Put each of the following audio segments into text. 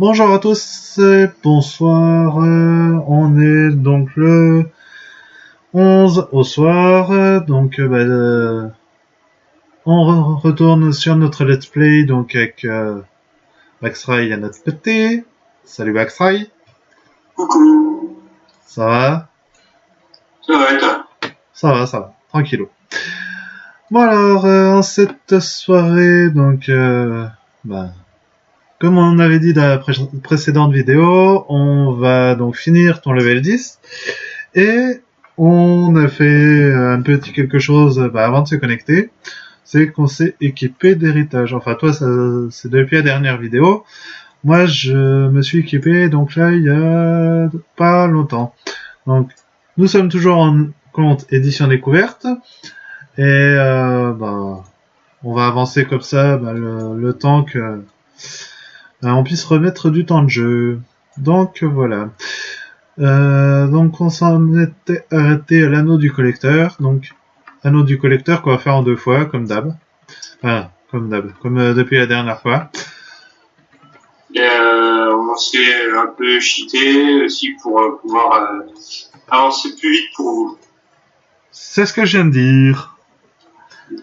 Bonjour à tous et bonsoir. On est donc le 11 au soir. Donc on retourne sur notre let's play donc avec Baxray à notre côté. Salut Baxray. Coucou. Ça va? Ça va et toi? Ça va. Tranquillou. Bon alors, en cette soirée, donc comme on avait dit dans la précédente vidéo, on va donc finir ton level 10 et on a fait un petit quelque chose avant de se connecter, c'est qu'on s'est équipé d'héritage. Enfin toi c'est depuis la dernière vidéo, moi je me suis équipé donc là il y a pas longtemps. Donc nous sommes toujours en compte édition découverte et on va avancer comme ça le temps que on puisse remettre du temps de jeu. Donc voilà. Donc on s'en était arrêté à l'anneau du collecteur. Donc anneau du collecteur qu'on va faire en 2 fois, comme d'hab. Enfin, comme depuis la dernière fois. Et on s'est un peu cheaté aussi pour pouvoir avancer plus vite pour vous. C'est ce que je viens de dire.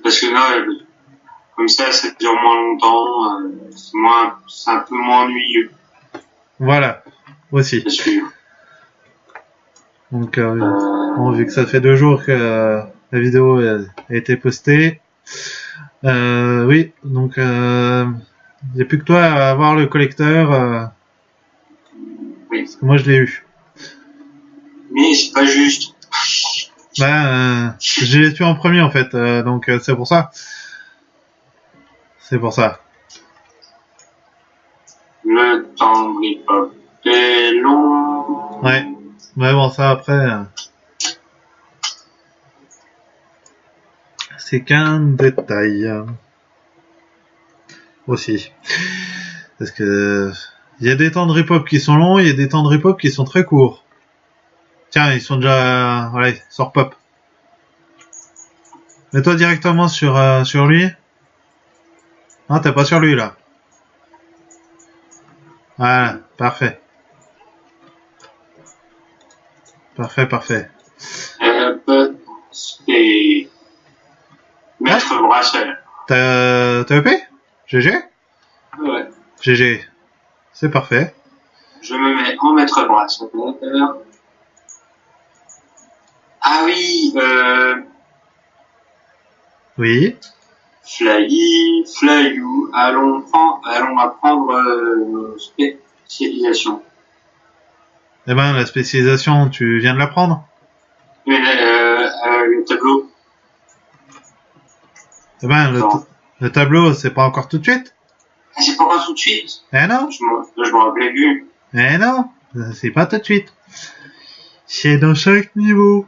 Parce que là, comme ça dure moins longtemps, c'est un peu moins ennuyeux. Voilà, aussi. Bien sûr. Donc vu que ça fait 2 jours que la vidéo a été postée, oui, donc il n'y a plus que toi à avoir le collecteur. Oui. Parce que moi je l'ai eu. Mais c'est pas juste. Je l'ai tué en premier en fait, donc c'est pour ça. C'est pour ça. Le temps n'est pas très long. Ouais. Mais bon, ça après, c'est qu'un détail aussi. Parce que il y a des temps de repop qui sont longs, il y a des temps de repop qui sont très courts. Tiens, ils sont déjà, voilà, sort pop. Mets-toi directement sur lui. Non, t'es pas sur lui là. Voilà, parfait. Parfait. C'est Maître Brasseur. T'as EP? GG? Ouais. GG. C'est parfait. Je me mets en Maître Brasseur. Ah oui, Oui. Flyou, allons apprendre nos spécialisations. Eh ben, la spécialisation, tu viens de l'apprendre? Mais le tableau. Eh ben, le tableau, c'est pas encore tout de suite? Ah, c'est pas encore tout de suite. Eh non? Je me rappelais plus. Eh non, c'est pas tout de suite. C'est dans chaque niveau.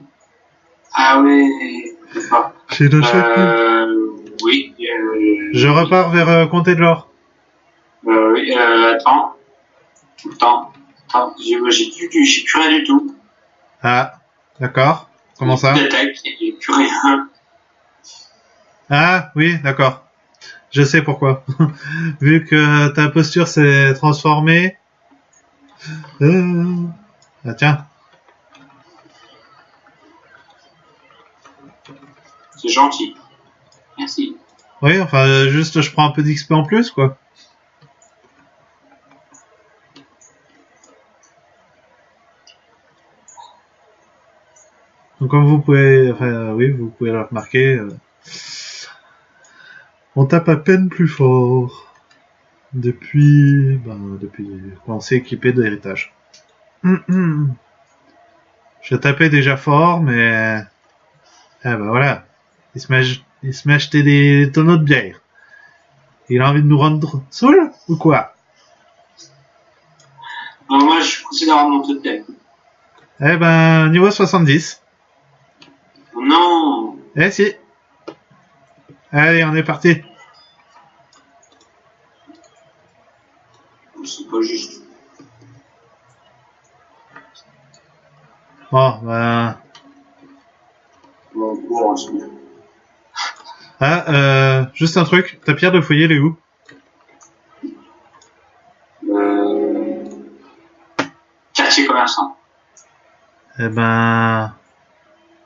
Ah oui, d'accord. C'est dans chaque niveau. Oui. Je repars vers compter de l'or. Oui, attends. J'ai plus rien du tout. Ah, d'accord. Comment ça? D'attaque, j'ai plus rien. Ah, oui, d'accord. Je sais pourquoi. Vu que ta posture s'est transformée. Ah, tiens. C'est gentil. Merci. Oui, enfin, juste, je prends un peu d'XP en plus, quoi. Donc, comme vous pouvez, vous pouvez le remarquer, on tape à peine plus fort depuis qu'on s'est équipé de l'héritage. Je tapais déjà fort, mais voilà, il se met à acheter des tonneaux de bière. Il a envie de nous rendre saouls ou quoi? Non, moi, je considère mon totem. Eh ben, niveau 70. Non. Eh si. Allez, on est parti. C'est pas juste. Bon, Bon, c'est bien. juste un truc. Ta pierre de foyer, elle est où? Merci commerçant. Eh ben,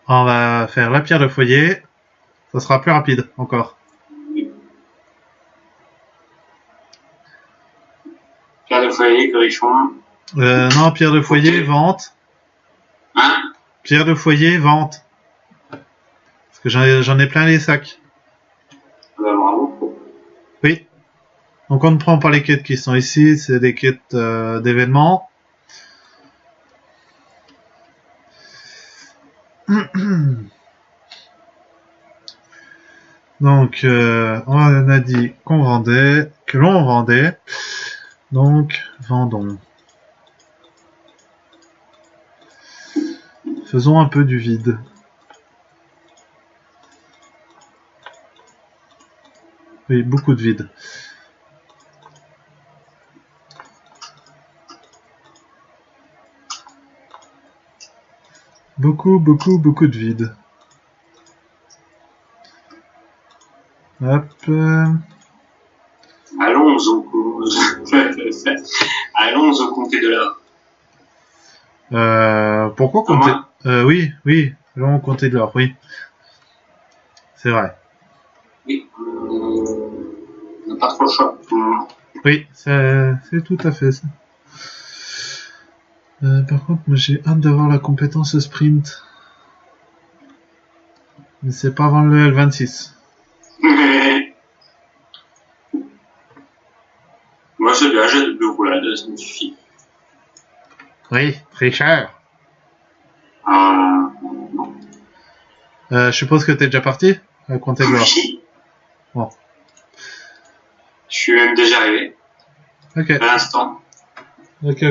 on va faire la pierre de foyer. Ça sera plus rapide encore. Pierre de foyer, corrichon. Non, pierre de foyer, vente. Hein? Pierre de foyer, vente. Parce que j'en ai plein les sacs. Bah, bravo. Oui. Donc on ne prend pas les quêtes qui sont ici, c'est des quêtes d'événements. Donc on a dit qu'on vendait, que l'on vendait. Donc vendons. Faisons un peu du vide. Oui, beaucoup de vide. Beaucoup de vide. Hop. Allons au Allons au comté de l'or. Pourquoi compter oui, allons compter de l'or, oui. C'est vrai. Oui. On n'a pas trop le choix. Oui, c'est tout à fait ça. Par contre, moi j'ai hâte d'avoir la compétence sprint. Mais c'est pas avant le L26. Moi, c'est déjà de bleu roulade, ça me suffit. Oui, très cher. Non. Je suppose que t'es déjà parti à compter de l'or. Oui. Bon. Je suis même déjà arrivé. Ok. À l'instant. Ok.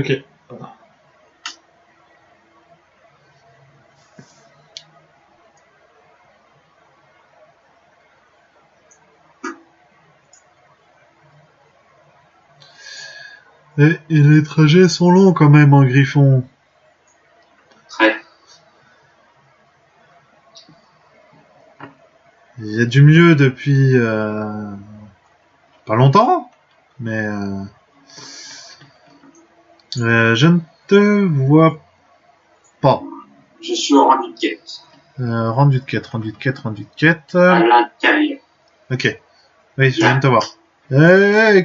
Et les trajets sont longs quand même en griffon. Très. Il y a du mieux depuis pas longtemps, mais je ne te vois pas. Je suis au rendu de quête. Rendu de quête. À l'intérieur. Ok. Oui, je viens de te voir.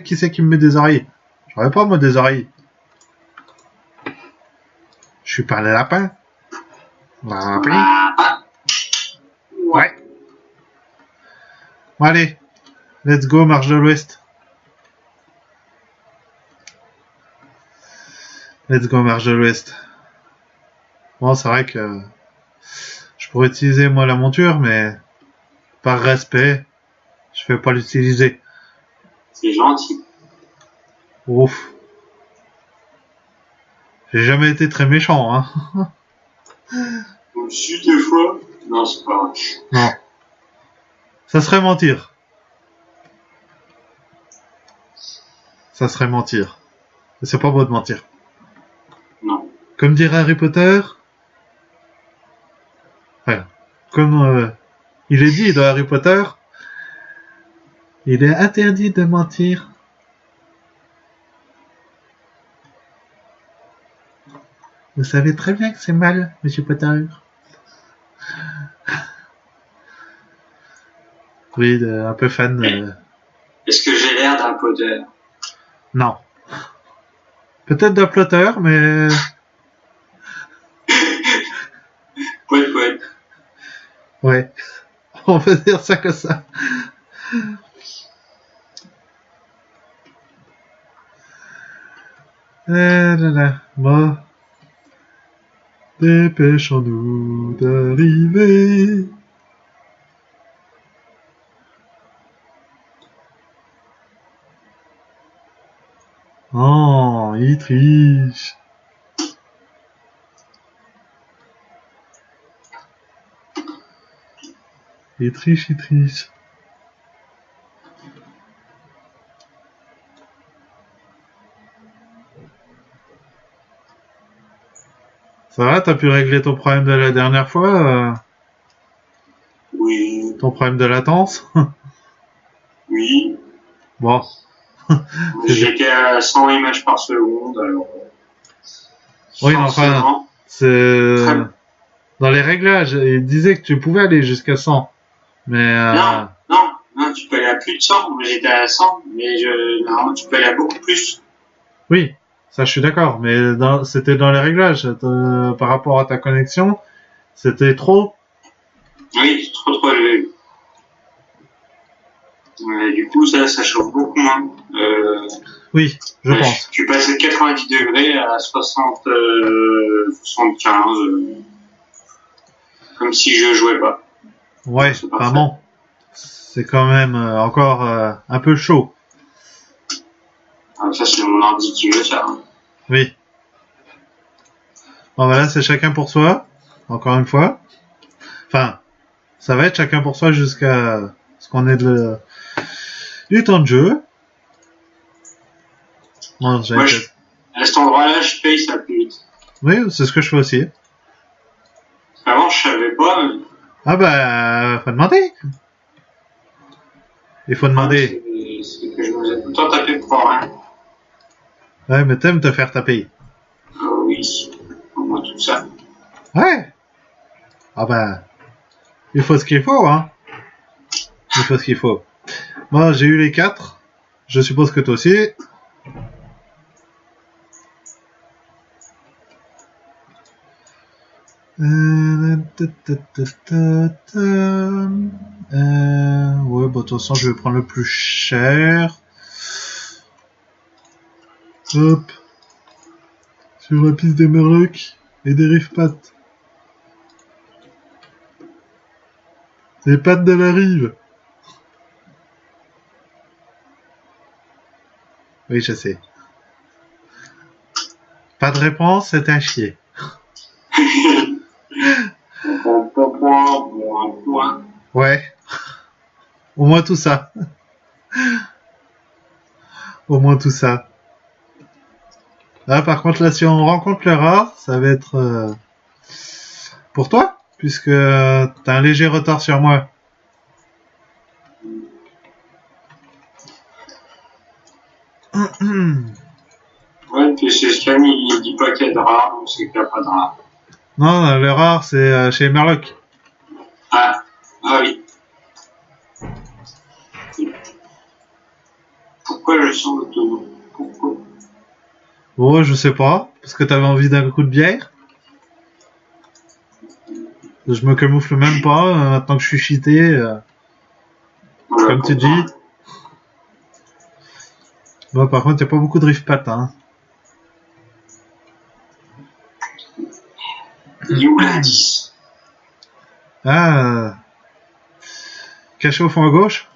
Qui c'est qui me met des oreilles? J'aurais pas moi des oreilles. Je suis pas le lapin. Ah. Ouais. Bon, allez. Let's go, marche de l'Ouest. Let's go, marche de l'Ouest. Bon, c'est vrai que je pourrais utiliser moi la monture, mais par respect, je vais pas l'utiliser. C'est gentil. Ouf. J'ai jamais été très méchant, hein. Au-dessus des fois. Non, c'est pas vrai. Non. Ça serait mentir. Ça serait mentir. C'est pas beau de mentir. Non. Comme dirait Harry Potter. Enfin, comme il est dit dans Harry Potter, il est interdit de mentir. Vous savez très bien que c'est mal, Monsieur Potter. Oui, un peu fan. Est-ce que j'ai l'air d'un Potter? Non. Peut-être d'un plotter, mais... Poète. Ouais. On va dire ça comme ça. Bon. Dépêchons-nous d'arriver. Oh, il triche. Il triche. Ça va, t'as pu régler ton problème de la dernière fois Oui. Ton problème de latence? Oui. Bon. J'étais à 100 images par seconde, alors... Oui, mais enfin, forcément. c'est... Très- Dans les réglages, il disait que tu pouvais aller jusqu'à 100. Mais, Non, tu peux aller à plus de 100. Moi, j'étais à 100, mais normalement, tu peux aller à beaucoup plus. oui, ça je suis d'accord. Mais c'était dans les réglages. Par rapport à ta connexion, c'était trop. Oui, c'est trop élevé. Du coup, ça chauffe beaucoup moins. Oui, je pense. Tu passes de 90 degrés à 60, 75, comme si je jouais pas. Ouais, C'est enfin parfait. bon. C'est quand même encore un peu chaud. Alors, ça, c'est mon ordi qui veut ça. Hein. Oui. Bon, voilà, c'est chacun pour soi. Encore une fois. Enfin, ça va être chacun pour soi jusqu'à ce qu'on ait du temps de jeu. Bon, Moi, à cet endroit-là, je paye ça plus vite. Oui, c'est ce que je fais aussi. Avant, je savais pas. Ah bah, faut demander. Il faut demander. C'est que je me faisais tout le temps taper pour rien. Ouais, mais t'aimes te faire taper. Oui, au moins tout ça. Ouais. Ah bah, il faut ce qu'il faut, hein. Il faut ce qu'il faut. Moi, j'ai eu les 4. Je suppose que toi aussi. Ouais, bah, de toute façon, je vais prendre le plus cher. Hop. Sur la piste des Murlocs et des Riftpat. Les pattes de la rive. Oui, je sais. Pas de réponse, c'est un chier. Point. Ouais. Au moins tout ça. Au moins tout ça. Là, par contre, là, si on rencontre le rare, ça va être pour toi, puisque t'as un léger retard sur moi. Ouais, puis c'est Scan, il dit pas qu'il y a de rare, donc c'est qu'il n'y a pas de rare. Non, le rare, c'est chez Murloc. Ah oui. Pourquoi je sens le tonneau? Pourquoi? Oh, je sais pas, parce que t'avais envie d'un coup de bière. Je me camoufle même pas, maintenant que je suis cheaté, Voilà, comme tu dis. Bon, par contre, y a pas beaucoup de rift-pat, hein. Il est où l'indice? Ah, caché au fond à gauche.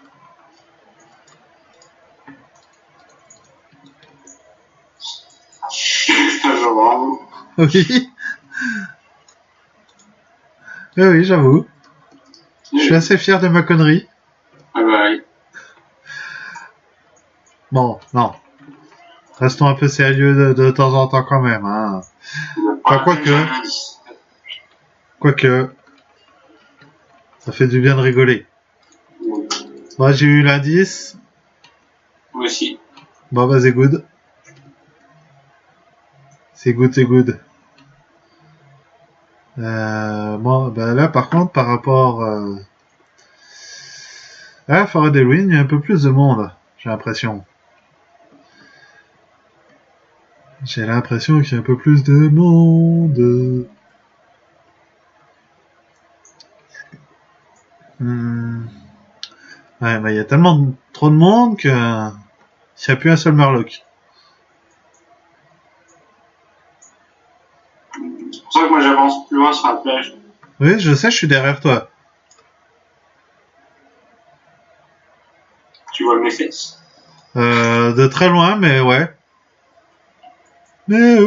Bravo. Oui. Oui, j'avoue. Je suis assez fier de ma connerie. Ah bah oui. Bon, non. Restons un peu sérieux de temps en temps quand même, hein. Enfin, quoique, ça fait du bien de rigoler. Moi, j'ai eu l'indice. Moi aussi. Bon, bah, c'est good. C'est good, c'est good. Bon, bah là, par contre, par rapport à la forêt d'Halloween, il y a un peu plus de monde, j'ai l'impression. J'ai l'impression qu'il y a un peu plus de monde. Ouais, bah, il y a tellement trop de monde que il n'y a plus un seul Murloc. C'est pour ça que moi j'avance plus loin sur la plage. Oui, je sais, je suis derrière toi. Tu vois mes fesses. De très loin, mais ouais. Mais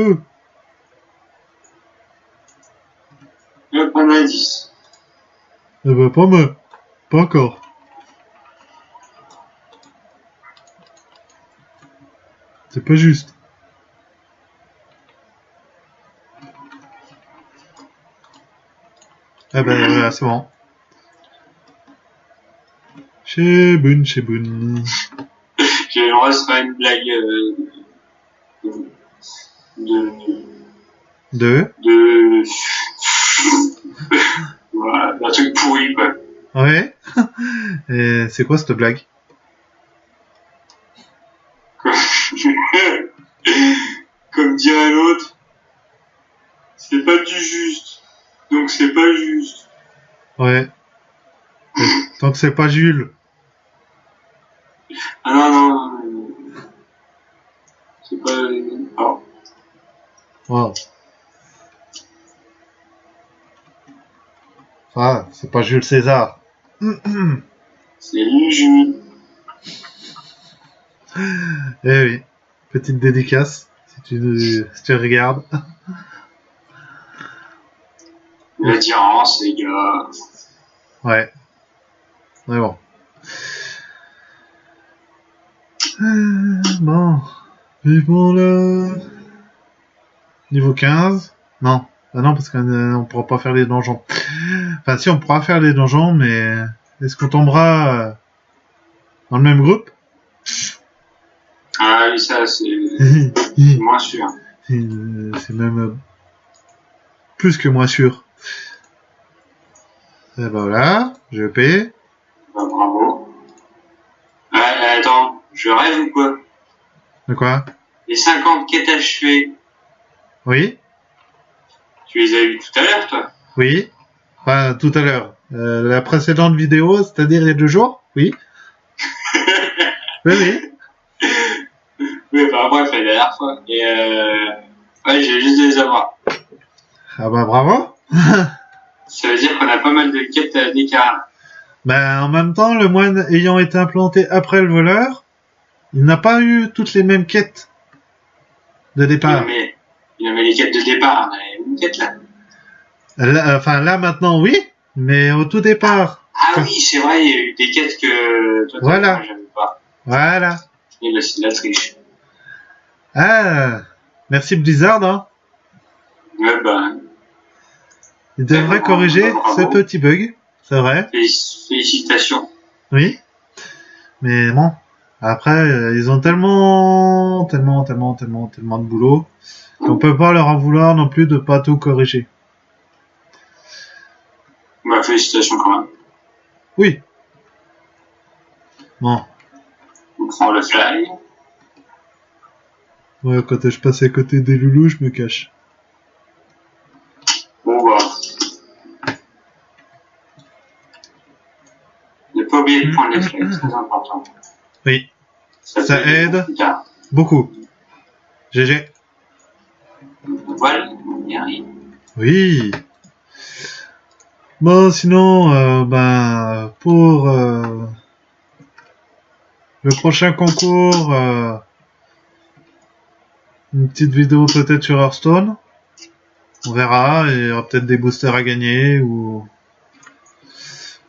Pas d'indice. bah, pas moi. Pas encore. C'est pas juste. Ah bah, voilà, c'est bon. Chez Boone, chez Boone. J'aimerais se faire une blague de... de... Voilà, d'un truc pourri, quoi. Ouais. Et c'est quoi cette blague? Comme dirait l'autre, c'est pas du juste, donc c'est pas juste. Ouais. Et tant que c'est pas Jules. Ah non, non, c'est pas... Alors, Wow. Ah, c'est pas Jules César. c'est lui, Jules. Eh oui. Petite dédicace, si tu regardes. La différence, les gars. Ouais. Mais bon. Bon. Vivons le niveau 15. Non. Ah non, parce qu'on pourra pas faire les donjons. Enfin, si, on pourra faire les donjons, mais est-ce qu'on tombera dans le même groupe? Ah oui, ça, c'est moins sûr. C'est même plus que moins sûr. Et ben voilà, je paie. Bah, bravo. Attends, je rêve ou quoi? De quoi? Les 50 quêtes achevées, Oui? tu les as eues tout à l'heure, toi? Oui? Enfin, tout à l'heure. La précédente vidéo, c'est-à-dire il y a 2 jours? Oui? Oui, oui. Oui, bah bref, la dernière fois. Et ouais, j'ai juste de les avoir. Ah bah bravo. Ça veut dire qu'on a pas mal de quêtes à décarrer. Ben, en même temps, le moine ayant été implanté après le voleur, il n'a pas eu toutes les mêmes quêtes de départ. Il a mis les quêtes de départ. On a une quête là. Là, enfin, là maintenant, oui, mais au tout départ. Ah oui, c'est vrai, il y a eu des quêtes que toi, Voilà. moi, j'avais pas. Voilà. Et là, c'est de la triche. Ah, merci Blizzard, hein. Ouais, bah, Il devrait corriger ce petit bug, c'est vrai. félicitations. Oui. Mais bon, après, ils ont tellement de boulot qu'on peut pas leur en vouloir non plus de pas tout corriger. Bah, félicitations quand même. Oui. Bon. On prend le fly. Ouais, quand je passe à côté des loulous, je me cache. Bon, bah. Ne pas oublier de prendre les fly, c'est très important. Oui. Ça aide beaucoup. GG. Voilà, on y arrive. Oui. Bon, sinon, pour le prochain concours, une petite vidéo peut-être sur Hearthstone. On verra, il y aura peut-être des boosters à gagner ou...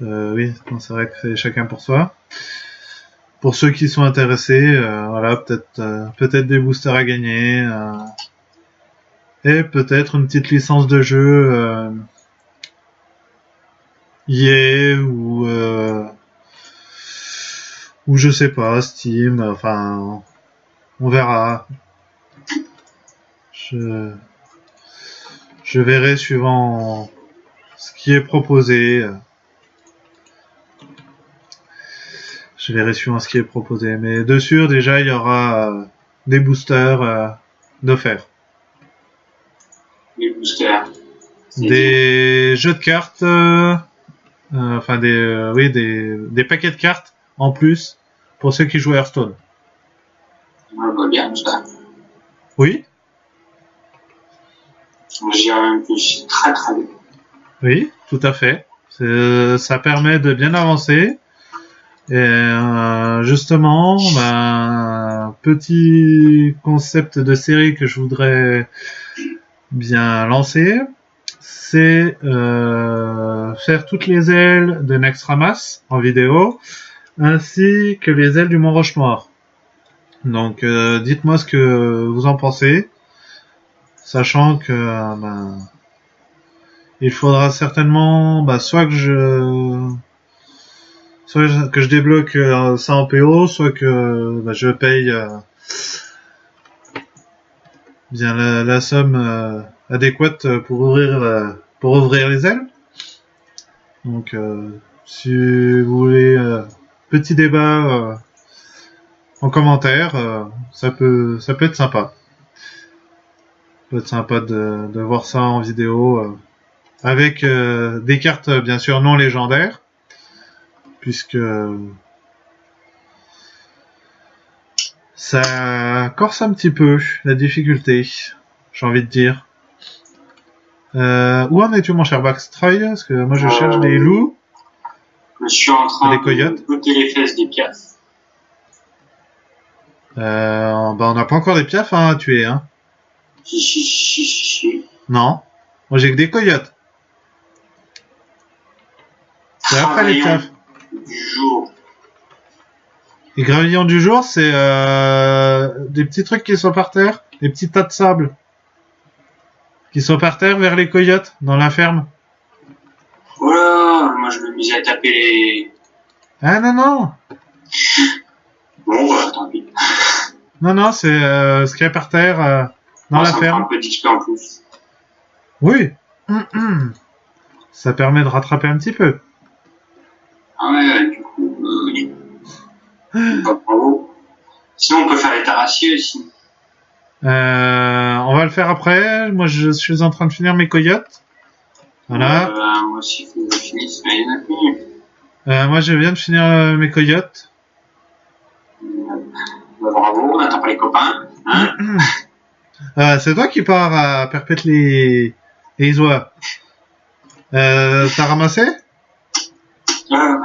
oui, c'est vrai que c'est chacun pour soi. Pour ceux qui sont intéressés, voilà, peut-être des boosters à gagner. Et peut-être une petite licence de jeu EA ou je sais pas, Steam, enfin, on verra. Je verrai suivant ce qui est proposé. Je verrai suivant ce qui est proposé. Mais de sûr, déjà, il y aura des boosters d'offerts. Les boosters. Des jeux de cartes, enfin des paquets de cartes en plus pour ceux qui jouent à Hearthstone. On voit bien ça. Oui. J'y réfléchis très très bien. Oui, tout à fait. Ça permet de bien avancer. Et justement, petit concept de série que je voudrais bien lancer, c'est faire toutes les ailes de Naxxramas en vidéo, ainsi que les ailes du Mont Rochemort. Donc, dites-moi ce que vous en pensez, sachant que il faudra certainement soit que je débloque ça en PO, soit que je paye bien la somme adéquate pour ouvrir les ailes. Donc, si vous voulez petit débat en commentaire, ça peut être sympa. Ça peut être sympa de voir ça en vidéo avec des cartes bien sûr non légendaires, puisque ça corse un petit peu la difficulté, j'ai envie de dire. Où en es-tu, mon cher Baxtroy? Parce que moi je cherche des loups. Je suis en train Des coyotes. de botter les fesses des piafs. On n'a pas encore des piafs à tuer, hein. Si. Non. Moi j'ai que des coyotes. C'est après les piafs. Du jour. Les gravillons du jour, c'est des petits trucs qui sont par terre, des petits tas de sable qui sont par terre vers les coyotes dans la ferme. Voilà, moi je me misais à taper les... Ah non. Bon, bah tant pis. Non, c'est ce qu'il y a par terre dans la Ça me fera ferme. un peu d'XP en plus. Oui. Ça permet de rattraper un petit peu. Ah ouais, du coup, oui. Pas bravo. Sinon on peut faire les terrassiers aussi. On va le faire après. Moi, je suis en train de finir mes coyotes. Voilà. Moi aussi, il faut que je finisse, mais il y en a plus. Moi, je viens de finir mes coyotes. Bah, bravo, on n'attend pas les copains. Hein. C'est toi qui pars à perpète les oies. T'as ramassé? Merde.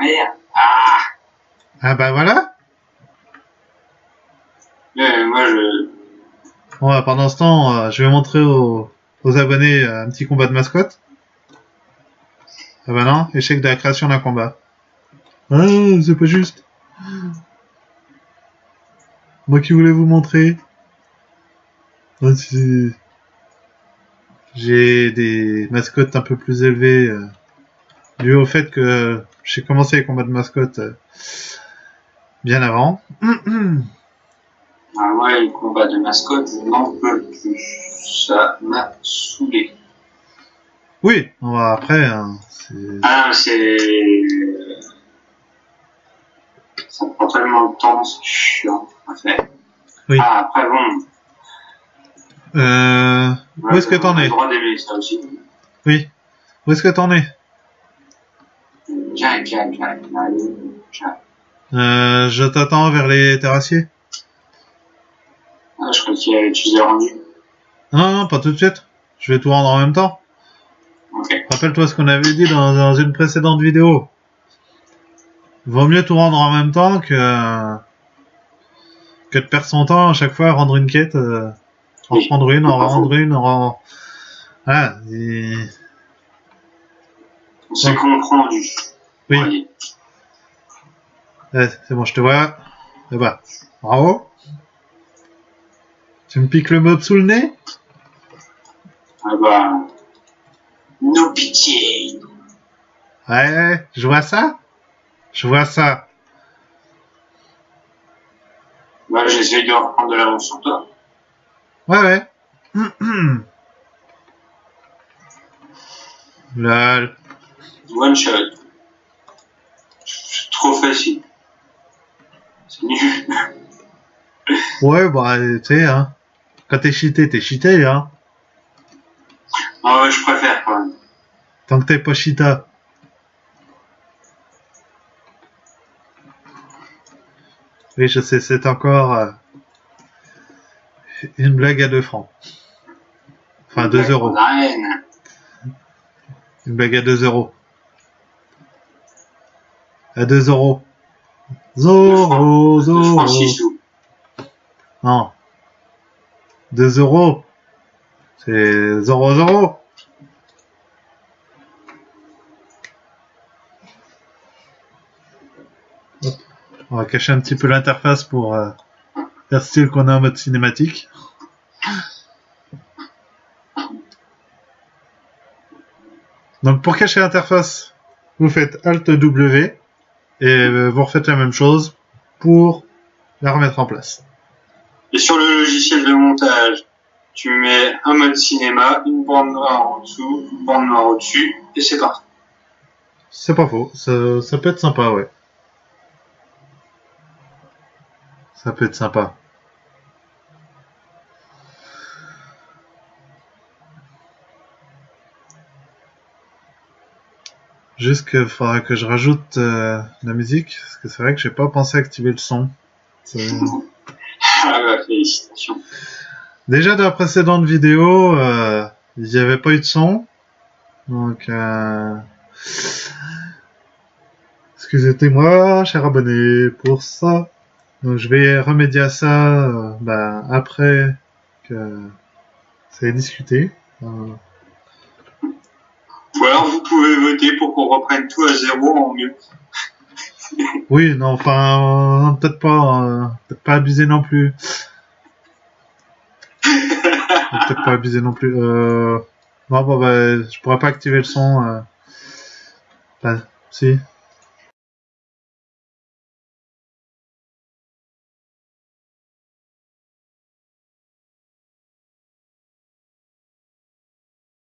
Ah bah voilà. Moi je... Bon, pendant ce temps, je vais montrer aux abonnés un petit combat de mascotte. Ah bah non, échec de la création d'un combat. Ah, c'est pas juste. Moi qui voulais vous montrer. Ah, j'ai des mascottes un peu plus élevées dû au fait que j'ai commencé les combats de mascotte bien avant. Ah ouais, les combats de mascotte, je n'en peux plus. Ça m'a saoulé. Oui, on va après. Hein, c'est... Ça prend tellement de temps, c'est chiant à faire. Oui. Après bon... Où est-ce que t'en es? J'ai le droit d'aimer ça aussi. Oui. Où est-ce que t'en es? J'arrive. Je t'attends vers les terrassiers. Je crois que tu les as rendus. Non, pas tout de suite. Je vais tout rendre en même temps. Ok. Rappelle-toi ce qu'on avait dit dans une précédente vidéo. Vaut mieux tout rendre en même temps que de perdre son temps à chaque fois à rendre une quête, en reprendre une, en rendre une, Voilà. On s'est comprendu. Oui. C'est bon, je te vois. Et bah, bravo. Tu me piques le mob sous le nez? Ah bah... No pitié. Ouais, je vois ça. Bah j'essaie de reprendre de l'avance sur toi. Ouais. Lol. One shot. C'est trop facile. C'est nul. Ouais, bah, tu sais, hein. Quand t'es cheaté, hein. Ah ouais, je préfère quand même. Tant que t'es pas cheata. Oui, je sais, c'est encore une blague à 2 francs. Enfin, 2 euros. Une blague à 2 euros. À 2 euros. Zoro. 2 francs 6 sous. Non. 2 euros. C'est 0. Hop. On va cacher un petit peu l'interface pour faire style qu'on est en mode cinématique. Donc pour cacher l'interface, vous faites Alt W et vous refaites la même chose pour la remettre en place. Et sur le logiciel de montage, tu mets un mode cinéma, une bande noire en dessous, une bande noire au-dessus, et c'est parti. C'est pas faux, ça peut être sympa, ouais. Ça peut être sympa. Juste qu'il faudra que je rajoute la musique, parce que c'est vrai que j'ai pas pensé à activer le son. Ah bah, félicitations. Déjà dans la précédente vidéo, il n'y avait pas eu de son. Donc, excusez-moi, cher abonné, pour ça. Donc je vais remédier à ça après que ça ait discuté. Ou alors vous pouvez voter pour qu'on reprenne tout à zéro en mieux. Oui, non, enfin, peut-être pas abuser non plus. Peut-être pas abuser non plus. Non, bon, je pourrais pas activer le son. Si.